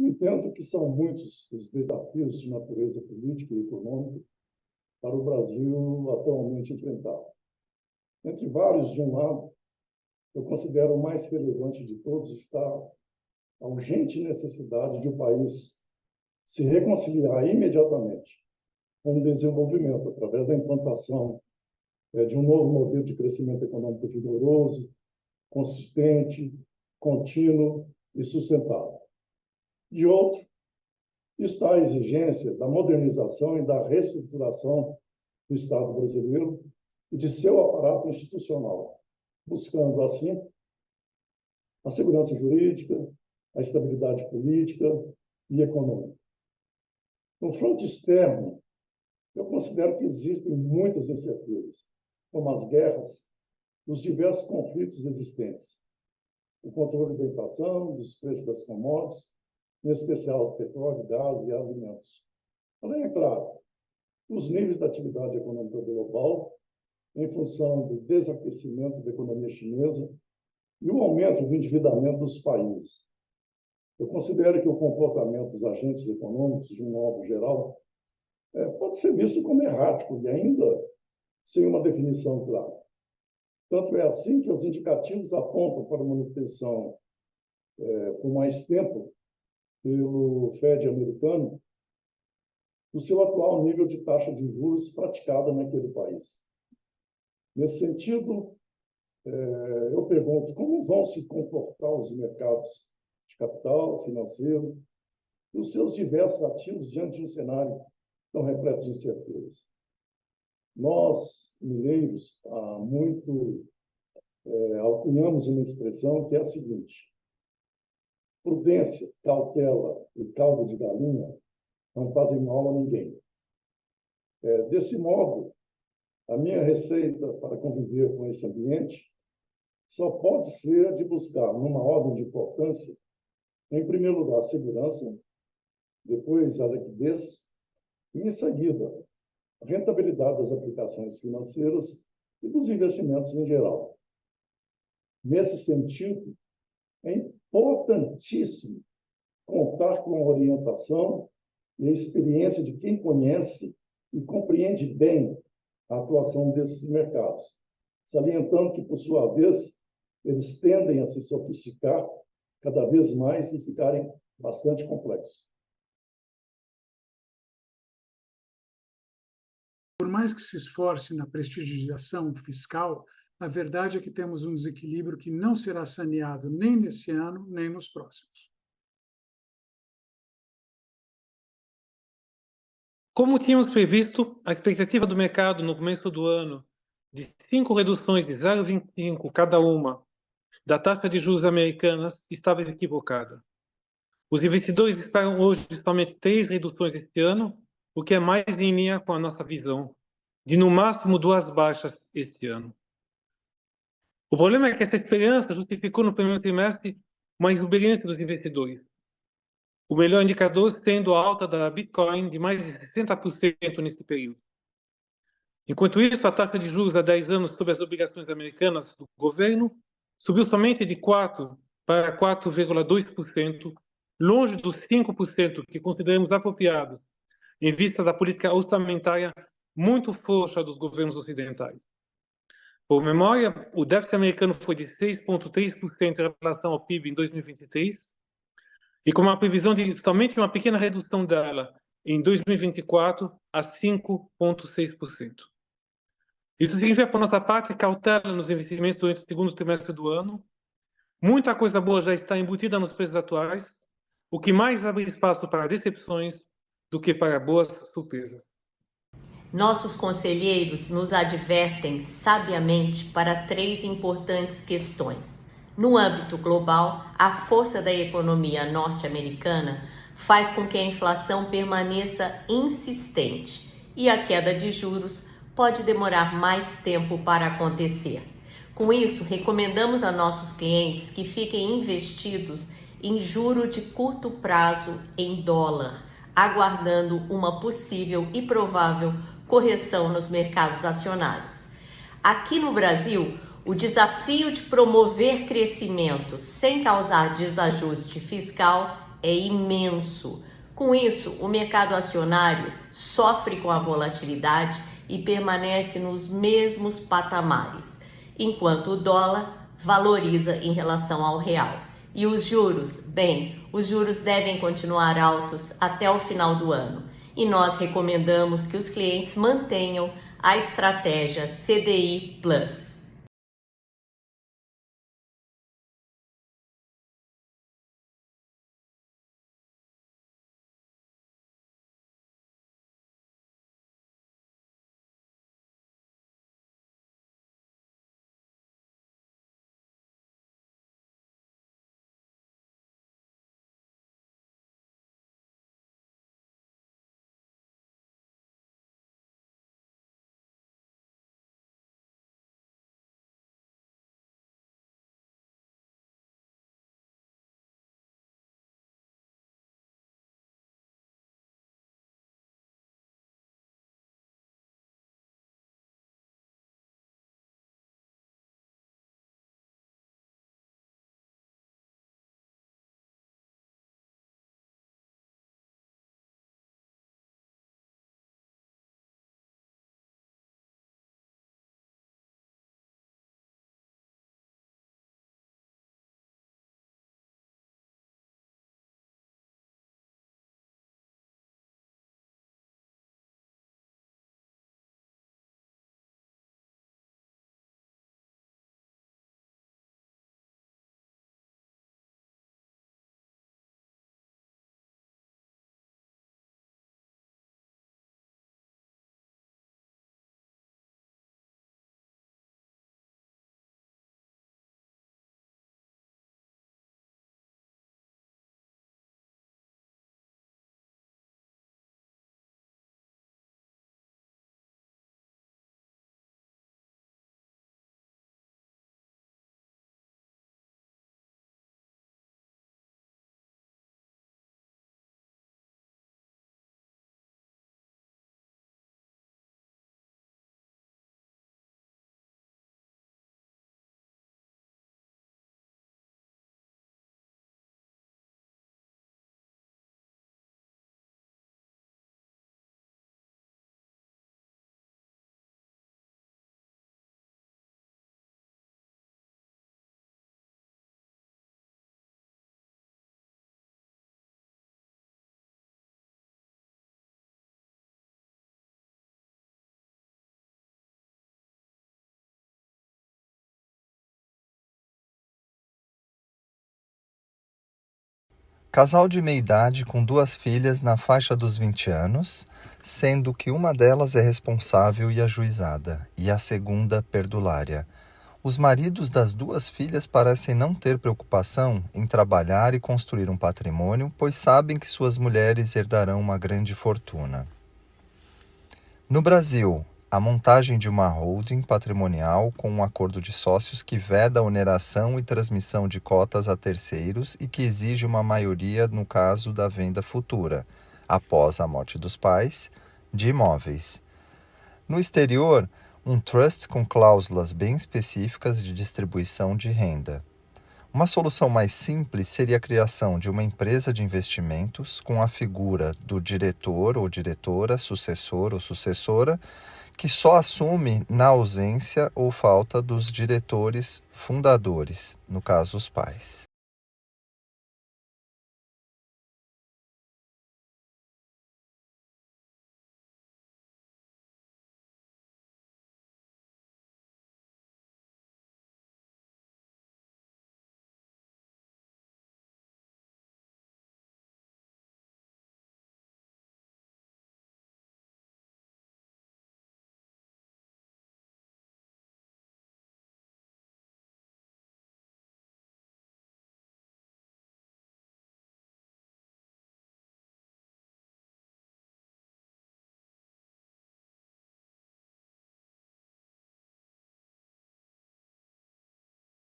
Eu entendo que são muitos os desafios de natureza política e econômica para o Brasil atualmente enfrentar. Entre vários, de um lado, eu considero o mais relevante de todos está a urgente necessidade de o país se reconciliar imediatamente com o desenvolvimento, através da implantação de um novo modelo de crescimento econômico vigoroso, consistente, contínuo e sustentável. De outro, está a exigência da modernização e da reestruturação do Estado brasileiro e de seu aparato institucional, buscando, assim, a segurança jurídica, a estabilidade política e econômica. No fronte externo, eu considero que existem muitas incertezas, como as guerras, os diversos conflitos existentes, o controle da inflação, dos preços das commodities, em especial petróleo, gás e alimentos. Além, é claro, os níveis da atividade econômica global, em função do desaquecimento da economia chinesa e o aumento do endividamento dos países. Eu considero que o comportamento dos agentes econômicos, de um modo geral, pode ser visto como errático e ainda sem uma definição clara. Tanto é assim que os indicativos apontam para a manutenção por mais tempo pelo Fed americano do seu atual nível de taxa de juros praticada naquele país. Nesse sentido, eu pergunto como vão se comportar os mercados de capital, financeiro e os seus diversos ativos diante de um cenário tão repleto de incertezas. Nós, mineiros, há muito alcunhamos uma expressão que é a seguinte: prudência, cautela e caldo de galinha não fazem mal a ninguém. Desse modo, a minha receita para conviver com esse ambiente só pode ser a de buscar, numa ordem de importância, em primeiro lugar, a segurança, depois a liquidez e, em seguida, a rentabilidade das aplicações financeiras e dos investimentos em geral. Nesse sentido, é importantíssimo contar com a orientação e a experiência de quem conhece e compreende bem a atuação desses mercados, salientando que, por sua vez, eles tendem a se sofisticar cada vez mais e ficarem bastante complexos. Por mais que se esforce na prestigiação fiscal, a verdade é que temos um desequilíbrio que não será saneado nem nesse ano, nem nos próximos. Como tínhamos previsto, a expectativa do mercado no começo do ano de 5 reduções de 0,25 cada uma da taxa de juros americanas estava equivocada. Os investidores esperam hoje somente 3 reduções este ano, o que é mais em linha com a nossa visão de, no máximo, 2 baixas este ano. O problema é que essa esperança justificou no primeiro trimestre uma exuberância dos investidores. O melhor indicador sendo a alta da Bitcoin de mais de 60% nesse período. Enquanto isso, a taxa de juros a 10 anos sobre as obrigações americanas do governo subiu somente de 4% para 4,2%, longe dos 5% que consideramos apropriados em vista da política orçamentária muito frouxa dos governos ocidentais. Por memória, o déficit americano foi de 6,3% em relação ao PIB em 2023, e com uma previsão de somente uma pequena redução dela em 2024 a 5,6%. Isso significa, por nossa parte, cautela nos investimentos durante o segundo trimestre do ano. Muita coisa boa já está embutida nos preços atuais, o que mais abre espaço para decepções do que para boas surpresas. Nossos conselheiros nos advertem sabiamente para 3 importantes questões. No âmbito global, a força da economia norte-americana faz com que a inflação permaneça insistente e a queda de juros pode demorar mais tempo para acontecer. Com isso, recomendamos a nossos clientes que fiquem investidos em juro de curto prazo em dólar, aguardando uma possível e provável correção nos mercados acionários. Aqui no Brasil, o desafio de promover crescimento sem causar desajuste fiscal é imenso. Com isso, o mercado acionário sofre com a volatilidade e permanece nos mesmos patamares, enquanto o dólar valoriza em relação ao real. E os juros? Bem, os juros devem continuar altos até o final do ano. E nós recomendamos que os clientes mantenham a estratégia CDI+. Casal de meia-idade com 2 filhas na faixa dos 20 anos, sendo que uma delas é responsável e ajuizada, e a segunda perdulária. Os maridos das 2 filhas parecem não ter preocupação em trabalhar e construir um patrimônio, pois sabem que suas mulheres herdarão uma grande fortuna. No Brasil, a montagem de uma holding patrimonial com um acordo de sócios que veda a oneração e transmissão de cotas a terceiros e que exige uma maioria no caso da venda futura, após a morte dos pais, de imóveis. No exterior, um trust com cláusulas bem específicas de distribuição de renda. Uma solução mais simples seria a criação de uma empresa de investimentos com a figura do diretor ou diretora, sucessor ou sucessora, que só assume na ausência ou falta dos diretores fundadores, no caso os pais.